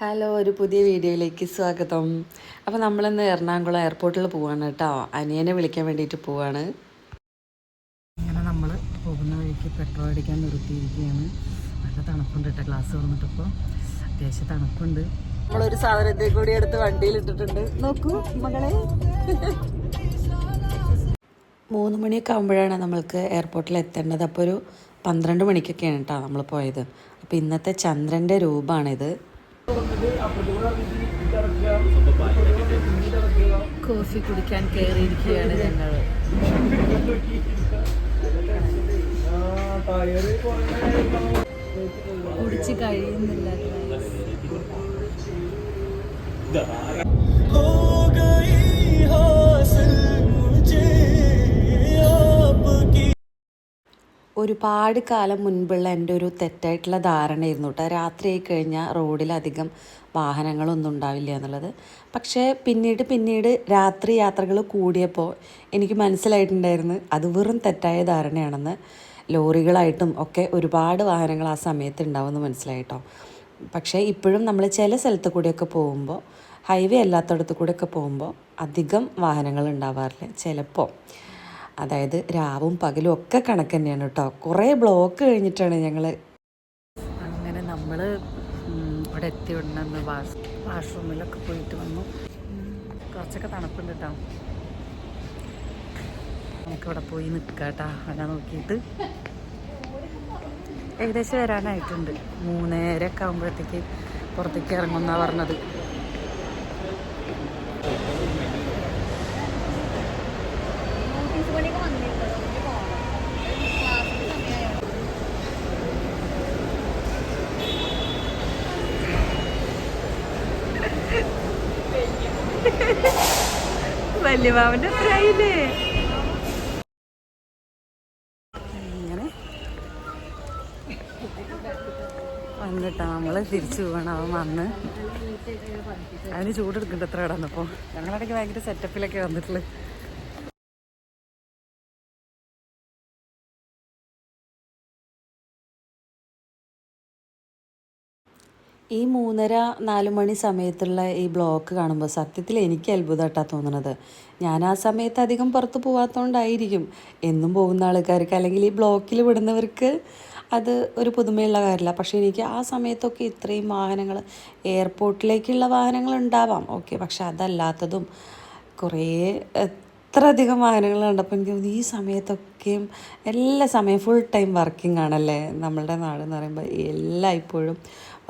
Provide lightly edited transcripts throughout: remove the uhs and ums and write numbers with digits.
Hello, ഒരു പുതിയ വീഡിയോയിലേക്ക് സ്വാഗതം. അപ്പോൾ നമ്മളിന്ന് എറണാകുളം എയർപോർട്ടിൽ പോവാണ് കേട്ടോ. അനിയനെ വിളിക്കാൻ വേണ്ടിയിട്ട് പോവാണ്. അങ്ങനെ നമ്മൾ പോകുന്ന വഴിക്ക് പെട്രോൾ അടിക്കാൻ നിർത്തിയിരിക്കുകയാണ്. നല്ല തണുപ്പുണ്ട് കേട്ടോ. ഗ്ലാസ് തുറന്നിട്ടിപ്പോൾ അത്യാവശ്യം തണുപ്പുണ്ട്. നമ്മളൊരു സാധനത്തെ കൂടി എടുത്ത് വണ്ടിയിൽ ഇട്ടിട്ടുണ്ട്. നോക്കൂ മകളെ. 3 മണിയൊക്കെ ആകുമ്പോഴാണ് നമ്മൾക്ക് എയർപോർട്ടിൽ എത്തേണ്ടത്. അപ്പോൾ ഒരു 12 മണിക്കൊക്കെയാണ് കേട്ടോ നമ്മൾ പോയത്. അപ്പോൾ ഇന്നത്തെ ചന്ദ്രൻ്റെ രൂപമാണിത്. കോഫി കുടിക്കാൻ കയറിയിരിക്കുകയാണ് ഞങ്ങൾ. കുടിച്ച് കഴിയുന്നില്ല. ഒരുപാട് കാലം മുൻപുള്ള എൻ്റെ ഒരു തെറ്റായിട്ടുള്ള ധാരണയായിരുന്നു കേട്ടോ. രാത്രി ആയി കഴിഞ്ഞാൽ റോഡിലധികം വാഹനങ്ങളൊന്നും ഉണ്ടാവില്ല എന്നുള്ളത്. പക്ഷേ പിന്നീട് രാത്രി യാത്രകൾ കൂടിയപ്പോൾ എനിക്ക് മനസ്സിലായിട്ടുണ്ടായിരുന്നു അത് വെറും തെറ്റായ ധാരണയാണെന്ന്. ലോറികളായിട്ടും ഒക്കെ ഒരുപാട് വാഹനങ്ങൾ ആ സമയത്ത് ഉണ്ടാവുമെന്ന് മനസ്സിലായിട്ടോ. പക്ഷേ ഇപ്പോഴും നമ്മൾ ചില സ്ഥലത്ത് കൂടെയൊക്കെ പോകുമ്പോൾ, ഹൈവേ അല്ലാത്തടത്ത് കൂടെയൊക്കെ പോകുമ്പോൾ അധികം വാഹനങ്ങൾ ഉണ്ടാവാറില്ല ചിലപ്പോൾ. അതായത് രാവും പകലും ഒക്കെ കണക്ക് തന്നെയാണ് കേട്ടോ. കുറേ ബ്ലോക്ക് കഴിഞ്ഞിട്ടാണ് ഞങ്ങൾ അങ്ങനെ നമ്മൾ ഇവിടെ എത്തി ഉണ്ടെന്ന് വാഷ്റൂമിലൊക്കെ പോയിട്ട് വന്നു. കുറച്ചൊക്കെ തണുപ്പുണ്ട് കേട്ടോ. നമുക്കിവിടെ പോയി നിൽക്കാം കേട്ടോ. അല്ല നോക്കിയിട്ട് ഏകദേശം വരാനായിട്ടുണ്ട്. 3:30 ആകുമ്പോഴത്തേക്ക് പുറത്തേക്ക് ഇറങ്ങുമെന്നാണ് പറഞ്ഞത്. വലിയ മാവന്റെ ഫ്രൈയില്ലേ ഇങ്ങനെ വന്നിട്ടാ നമ്മള് തിരിച്ചു പോകണം. അവൻ വന്ന് അതിന് ചൂടെടുക്കുന്നുണ്ട് എത്ര ഇവിടെ വന്നപ്പോൾ. ഞങ്ങളിടയ്ക്ക് ഭയങ്കര സെറ്റപ്പിലൊക്കെ വന്നിട്ടുള്ളത്. ഈ 3:30-4 മണി സമയത്തുള്ള ഈ ബ്ലോക്ക് കാണുമ്പോൾ സത്യത്തിൽ എനിക്ക് അത്ഭുതമായിട്ടാണ് തോന്നുന്നത്. ഞാൻ ആ സമയത്ത് അധികം പുറത്ത് പോകാത്തതുകൊണ്ടായിരിക്കും. എന്നും പോകുന്ന ആൾക്കാർക്ക് അല്ലെങ്കിൽ ഈ ബ്ലോക്കിൽ വിടുന്നവർക്ക് അത് ഒരു പുതുമയുള്ള കാര്യമില്ല. പക്ഷേ എനിക്ക് ആ സമയത്തൊക്കെ ഇത്രയും വാഹനങ്ങൾ, എയർപോർട്ടിലേക്കുള്ള വാഹനങ്ങൾ ഉണ്ടാവാം, ഓക്കെ, പക്ഷെ അതല്ലാത്തതും കുറേ എത്ര അധികം വാഹനങ്ങൾ കണ്ടപ്പോൾ എനിക്ക് തോന്നി ഈ സമയത്തൊക്കെയും എല്ലാ സമയം ഫുൾ ടൈം വർക്കിംഗ് ആണല്ലേ നമ്മളുടെ നാടെന്ന് പറയുമ്പോൾ. എല്ലാം ഇപ്പോഴും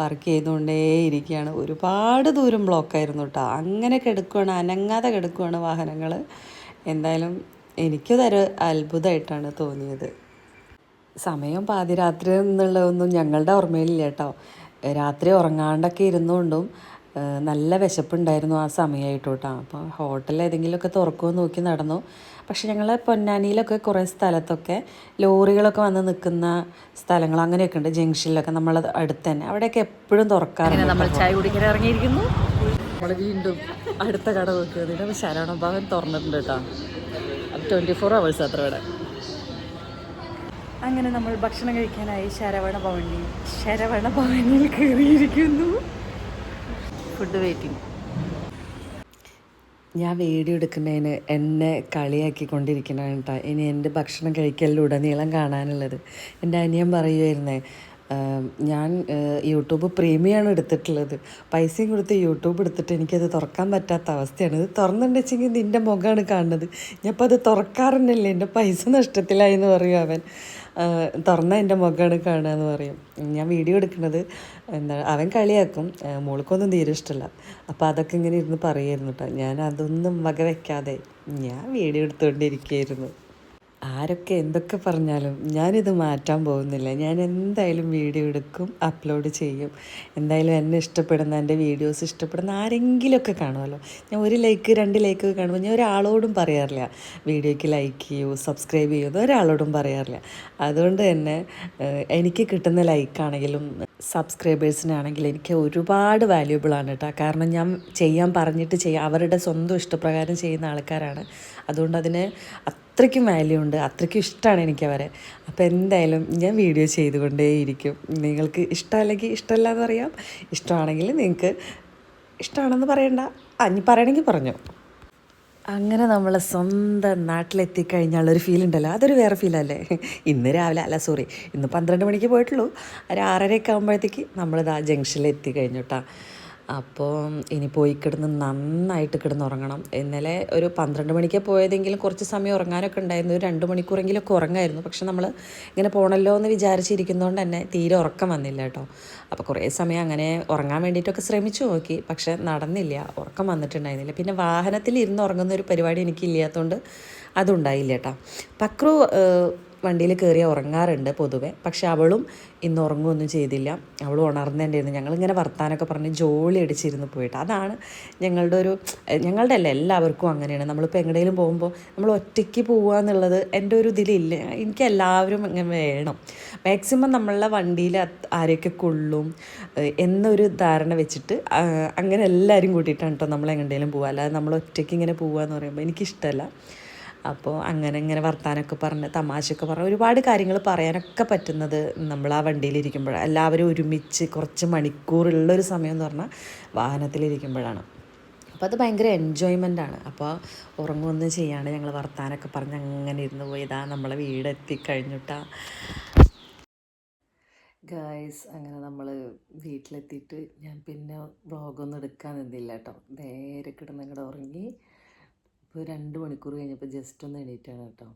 വർക്ക് ചെയ്തുകൊണ്ടേ ഇരിക്കുകയാണ്. ഒരുപാട് ദൂരം ബ്ലോക്കായിരുന്നു കേട്ടോ. അങ്ങനെ കിടക്കുകയാണ്, അനങ്ങാതെ കിടക്കുകയാണ് വാഹനങ്ങൾ. എന്തായാലും എനിക്കതൊരു അത്ഭുതമായിട്ടാണ് തോന്നിയത്. സമയം പാതിരാത്രി എന്നുള്ളതൊന്നും ഞങ്ങളുടെ ഓർമ്മയിലില്ല കേട്ടോ. രാത്രി ഉറങ്ങാണ്ടൊക്കെ ഇരുന്നുകൊണ്ടും നല്ല വിശപ്പുണ്ടായിരുന്നു ആ സമയമായിട്ട് കേട്ടോ. അപ്പോൾ ഹോട്ടലിൽ ഏതെങ്കിലുമൊക്കെ തുറക്കുമെന്ന് നോക്കി നടന്നു. പക്ഷെ ഞങ്ങൾ പൊന്നാനിയിലൊക്കെ കുറേ സ്ഥലത്തൊക്കെ ലോറികളൊക്കെ വന്ന് നിൽക്കുന്ന സ്ഥലങ്ങൾ അങ്ങനെയൊക്കെ ഉണ്ട്. ജംഗ്ഷനിലൊക്കെ നമ്മൾ അടുത്ത് തന്നെ, അവിടെയൊക്കെ എപ്പോഴും തുറക്കാറുണ്ട്. നമ്മൾ ചായ കുടിക്കാൻ ഇറങ്ങിയിരിക്കുന്നു. നമ്മൾ വീണ്ടും അടുത്ത കട നോക്കിയതിന് ശരവണ ഭവൻ തുറന്നിട്ടുണ്ട് കേട്ടോ. 24 hours അത്ര ഇവിടെ. അങ്ങനെ നമ്മൾ ഭക്ഷണം കഴിക്കാനായി ശരവണ ഭവനിൽ കയറിയിരിക്കുന്നു. Food waiting. ഞാൻ വീഡിയോ എടുക്കുന്നതിന് എന്നെ കളിയാക്കിക്കൊണ്ടിരിക്കണതാണ് കേട്ടോ ഇനി എൻ്റെ ഭക്ഷണം കഴിക്കലിലുടനീളം കാണാനുള്ളത്. എൻ്റെ അനിയൻ പറയുമായിരുന്നേ, ഞാൻ യൂട്യൂബ് പ്രീമിയമാണ് എടുത്തിട്ടുള്ളത്, പൈസയും കൊടുത്ത് യൂട്യൂബ് എടുത്തിട്ട് എനിക്കത് തുറക്കാൻ പറ്റാത്ത അവസ്ഥയാണ്. ഇത് തുറന്നിട്ടുണ്ടെങ്കിൽ നിൻ്റെ മുഖമാണ് കാണുന്നത്, ഞാനിപ്പോൾ അത് തുറക്കാറുണ്ടല്ലേ, എൻ്റെ പൈസ നഷ്ടത്തിലായി എന്ന് പറയും അവൻ. തുറന്നാൽ എൻ്റെ മുഖമാണ് കാണുക എന്ന് പറയും. ഞാൻ വീഡിയോ എടുക്കുന്നത് അവൻ കളിയാക്കും, മോൾക്കൊന്നും തീരെ ഇഷ്ടമല്ല. അപ്പോൾ അതൊക്കെ ഇങ്ങനെ ഇരുന്ന് പറയുമായിരുന്നു കേട്ടോ. ഞാൻ അതൊന്നും വക വയ്ക്കാതെ ഞാൻ വീഡിയോ എടുത്തുകൊണ്ടിരിക്കുകയായിരുന്നു. ആരൊക്കെ എന്തൊക്കെ പറഞ്ഞാലും ഞാനിത് മാറ്റാൻ പോകുന്നില്ല. ഞാൻ എന്തായാലും വീഡിയോ എടുക്കും, അപ്ലോഡ് ചെയ്യും. എന്തായാലും എന്നെ ഇഷ്ടപ്പെടുന്ന, എൻ്റെ വീഡിയോസ് ഇഷ്ടപ്പെടുന്ന ആരെങ്കിലുമൊക്കെ കാണുമല്ലോ. ഞാൻ 1 ലൈക്ക് 2 ലൈക്കൊക്കെ കാണുമ്പോൾ ഞാൻ ഒരാളോടും പറയാറില്ല വീഡിയോയ്ക്ക് ലൈക്ക് ചെയ്യൂ, സബ്സ്ക്രൈബ് ചെയ്യുമെന്ന് ഒരാളോടും പറയാറില്ല. അതുകൊണ്ട് തന്നെ എനിക്ക് കിട്ടുന്ന ലൈക്കാണെങ്കിലും സബ്സ്ക്രൈബേഴ്സിനാണെങ്കിലും എനിക്ക് ഒരുപാട് വാല്യൂബിളാണ് കേട്ടോ. കാരണം ഞാൻ ചെയ്യാൻ പറഞ്ഞിട്ട് അവരുടെ സ്വന്തം ഇഷ്ടപ്രകാരം ചെയ്യുന്ന ആൾക്കാരാണ്. അതുകൊണ്ട് അതിന് അത്രയ്ക്കും വാല്യൂ ഉണ്ട്, അത്രയ്ക്കും ഇഷ്ടമാണ് എനിക്കവരെ. അപ്പോൾ എന്തായാലും ഞാൻ വീഡിയോ ചെയ്തുകൊണ്ടേയിരിക്കും. നിങ്ങൾക്ക് ഇഷ്ടമല്ലെങ്കിൽ ഇഷ്ടമല്ല എന്ന് പറയാം, ഇഷ്ടമാണെങ്കിൽ നിങ്ങൾക്ക് ഇഷ്ടമാണെന്ന് പറയണ്ട, ഇനി പറയണമെങ്കിൽ പറഞ്ഞു. അങ്ങനെ നമ്മളെ സ്വന്തം നാട്ടിലെത്തിക്കഴിഞ്ഞാലൊരു ഫീൽ ഉണ്ടല്ലോ, അതൊരു വേറെ ഫീലല്ലേ. ഇന്ന് രാവിലെ അല്ല സോറി, ഇന്ന് 12 മണിക്ക് പോയിട്ടുള്ളൂ. ഒരു 6:30 ആകുമ്പോഴത്തേക്ക് നമ്മളിത് ആ ജംഗ്ഷനിൽ എത്തിക്കഴിഞ്ഞു കേട്ടോ. അപ്പോൾ ഇനി പോയി കിടന്ന് നന്നായിട്ട് കിടന്നുറങ്ങണം. ഇന്നലെ ഒരു 12 മണിക്ക് പോയതെങ്കിലും കുറച്ച് സമയം ഉറങ്ങാനൊക്കെ ഉണ്ടായിരുന്നു, ഒരു 2 മണിക്കൂറെങ്കിലുമൊക്കെ ഉറങ്ങായിരുന്നു. പക്ഷെ നമ്മൾ ഇങ്ങനെ പോകണമല്ലോ എന്ന് വിചാരിച്ചിരിക്കുന്നതുകൊണ്ട് തന്നെ തീരെ ഉറക്കം വന്നില്ല കേട്ടോ. അപ്പോൾ കുറേ സമയം അങ്ങനെ ഉറങ്ങാൻ വേണ്ടിയിട്ടൊക്കെ ശ്രമിച്ചു നോക്കി, പക്ഷെ നടന്നില്ല, ഉറക്കം വന്നിട്ടുണ്ടായിരുന്നില്ല. പിന്നെ വാഹനത്തിൽ ഇരുന്ന് ഉറങ്ങുന്ന ഒരു പരിപാടി എനിക്കില്ലാത്തതുകൊണ്ട് അതുണ്ടായില്ല കേട്ടോ. പക്രു വണ്ടിയിൽ കയറി ഉറങ്ങാറുണ്ട് പൊതുവെ, പക്ഷെ അവളും ഇന്ന് ഉറങ്ങുകയൊന്നും ചെയ്തില്ല. അവൾ ഉണർന്നേണ്ടായിരുന്നു. ഞങ്ങളിങ്ങനെ വർത്താനൊക്കെ പറഞ്ഞ് ജോളി അടിച്ചിരുന്ന് പോയിട്ട്. അതാണ് ഞങ്ങളുടെ അല്ല, എല്ലാവർക്കും അങ്ങനെയാണ്. നമ്മളിപ്പോൾ എങ്ങടെയും പോകുമ്പോൾ നമ്മൾ ഒറ്റയ്ക്ക് പോകുക എന്നുള്ളത് എൻ്റെ ഒരു ഇതിലില്ല. എനിക്ക് എല്ലാവരും ഇങ്ങനെ വേണം. മാക്സിമം നമ്മളുടെ വണ്ടിയിൽ ആരെയൊക്കെ കൊള്ളും എന്നൊരു ധാരണ വെച്ചിട്ട് അങ്ങനെ എല്ലാവരും കൂട്ടിയിട്ടാണ് കേട്ടോ നമ്മൾ എങ്ങടെയും പോവുക. അല്ലാതെ നമ്മൾ ഒറ്റയ്ക്ക് ഇങ്ങനെ പോവുക എന്ന് പറയുമ്പോൾ എനിക്കിഷ്ടമല്ല. അപ്പോൾ ഇങ്ങനെ വർത്താനമൊക്കെ പറഞ്ഞ് തമാശയൊക്കെ പറഞ്ഞ് ഒരുപാട് കാര്യങ്ങൾ പറയാനൊക്കെ പറ്റുന്നത് നമ്മൾ ആ വണ്ടിയിലിരിക്കുമ്പോഴാണ്. എല്ലാവരും ഒരുമിച്ച് കുറച്ച് മണിക്കൂറുള്ളൊരു സമയം എന്ന് പറഞ്ഞാൽ വാഹനത്തിലിരിക്കുമ്പോഴാണ്. അപ്പോൾ അത് ഭയങ്കര എൻജോയ്മെൻ്റാണ്. അപ്പോൾ ഉറങ്ങുമൊന്നും ചെയ്യാണ്ട് ഞങ്ങൾ വർത്താനമൊക്കെ പറഞ്ഞ് അങ്ങനെ ഇരുന്ന് പോയി. ഇതാ നമ്മളെ വീടെത്തിക്കഴിഞ്ഞിട്ടാ ഗായ്സ്. അങ്ങനെ നമ്മൾ വീട്ടിലെത്തിയിട്ട് ഞാൻ പിന്നെ വ്ളോഗൊന്നും എടുക്കാൻ നിന്നില്ല കേട്ടോ. നേരെ കിടന്ന് അങ്ങോട്ട് ഉറങ്ങി. ഇപ്പോൾ 2 മണിക്കൂർ കഴിഞ്ഞപ്പോൾ ജസ്റ്റ് ഒന്ന് എണീറ്റാണ് കേട്ടോ.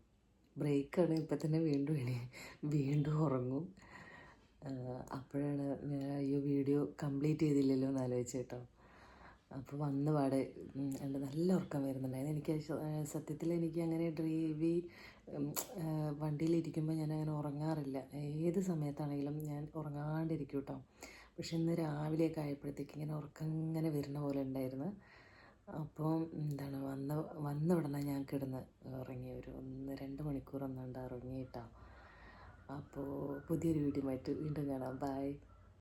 ബ്രേക്കാണ്. ഇപ്പം തന്നെ വീണ്ടും ഉറങ്ങും. അപ്പോഴാണ് ഞാൻ ഈ വീഡിയോ കംപ്ലീറ്റ് ചെയ്തില്ലല്ലോ എന്ന് ആലോചിച്ച് കേട്ടോ. അപ്പോൾ വന്ന പാടെ എൻ്റെ നല്ല ഉറക്കം വരുന്നുണ്ടായിരുന്നു. എനിക്ക് സത്യത്തിൽ എനിക്ക് അങ്ങനെ വണ്ടിയിലിരിക്കുമ്പോൾ ഞാൻ അങ്ങനെ ഉറങ്ങാറില്ല. ഏത് സമയത്താണെങ്കിലും ഞാൻ ഉറങ്ങാണ്ടിരിക്കും കേട്ടോ. പക്ഷെ ഇന്ന് രാവിലെയൊക്കെ ആയപ്പോഴത്തേക്ക് ഇങ്ങനെ ഉറക്കം ഇങ്ങനെ വരുന്ന പോലെ ഉണ്ടായിരുന്നു. അപ്പോൾ വന്ന ഉടനെ ഞാൻ കിടന്ന് ഉറങ്ങി. ഒരു 1-2 മണിക്കൂർ ഒന്നുകൊണ്ട് ഉറങ്ങിയിട്ടാണ്. അപ്പോൾ പുതിയൊരു വീഡിയോ ആയിട്ട് വീണ്ടും കാണാം. ബൈ.